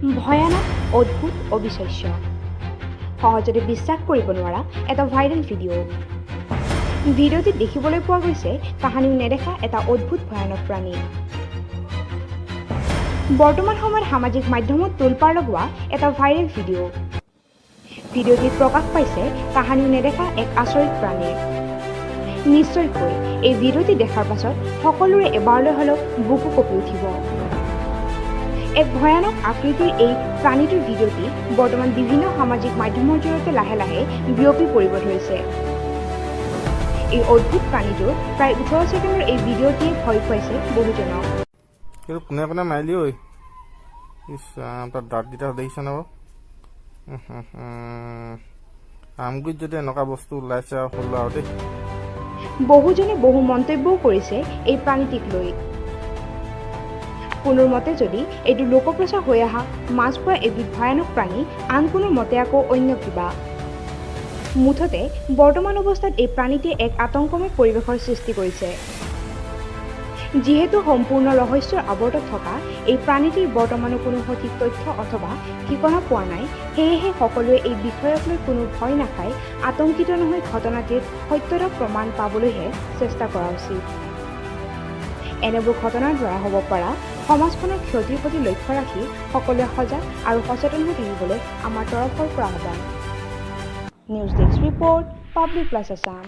ভয়ানক, অদ্ভুত, অবিশ্বাস্য, সহজতে বিশ্বাস কৰিব নোৱাৰা এটা ভাইৰেল ভিডিঅ'। ভিডিঅ'টিত দেখিবলৈ পোৱা গৈছে কাহানিও নেদেখা এটা অদ্ভুত ভয়ানক প্ৰাণী। বৰ্তমান সময়ত সামাজিক মাধ্যমত তোলপাৰ লগোৱা এটা ভাইৰেল ভিডিঅ'। ভিডিঅ'টিত প্ৰকাশ পাইছে কাহানিও নেদেখা এক আচৰিত প্ৰাণীৰ। নিশ্চয়কৈ এই ভিডিঅ'টি দেখাৰ পাছত সকলোৰে এবাৰলৈ হ'লেও বুকু কঁপি উঠিব। এক ভয়ানক আকৃতিৰ এই প্ৰাণীটোৰ ভিডিঅ'টি বৰ্তমান বিভিন্ন সামাজিক মাধ্যমৰ জৰিয়তে লাহে লাহে বিয়পি পৰিব ধৰিছে। এই অদ্ভুত প্ৰাণীটোৰ প্ৰায় 18 ছেকেণ্ডৰ এই ভিডিঅ'টিয়ে ভয় খুৱাইছে বহুজনক। কোনে কোনে মাৰিলি ঐ তাৰ দাঁতকেইটা দেখিছে ন আমগুৰিত যদি এনেকুৱা বস্তু ওলাইছে আৰু সৰু আৰু দেই। বহুজনে বহু মন্তব্যও কৰিছে এই প্ৰাণীটিক লৈ। কোনোৰ মতে যদি এইটো লোকপ্ৰচাৰ হৈ অহা মাছখোৱা এবিধ ভয়ানক প্ৰাণী, আন কোনো মতে আকৌ অন্য কিবা। মুঠতে বৰ্তমান অৱস্থাত এই প্ৰাণীটিয়ে এক আতংকময় পৰিৱেশৰ সৃষ্টি কৰিছে। যিহেতু সম্পূৰ্ণ ৰহস্যৰ আৱৰ্তত থকা এই প্ৰাণীটিৰ বৰ্তমানো কোনো সঠিক তথ্য অথবা ঠিকনা পোৱা নাই, সেয়েহে সকলোৱে এই বিষয়ক লৈ কোনো ভয় নাখায় আতংকিত নহয় ঘটনাটিৰ সত্যতা প্ৰমাণ পাবলৈহে চেষ্টা কৰা উচিত। এনেবোৰ ঘটনাৰ দ্বাৰা হ'ব পৰা সমাজখনৰ ক্ষতিৰ প্ৰতি লক্ষ্য ৰাখি সকলোৱে সজাগ আৰু সচেতন হৈ থাকিবলৈ আমাৰ তৰফৰ পৰা আহ্বান। News desk report, public plus Assam.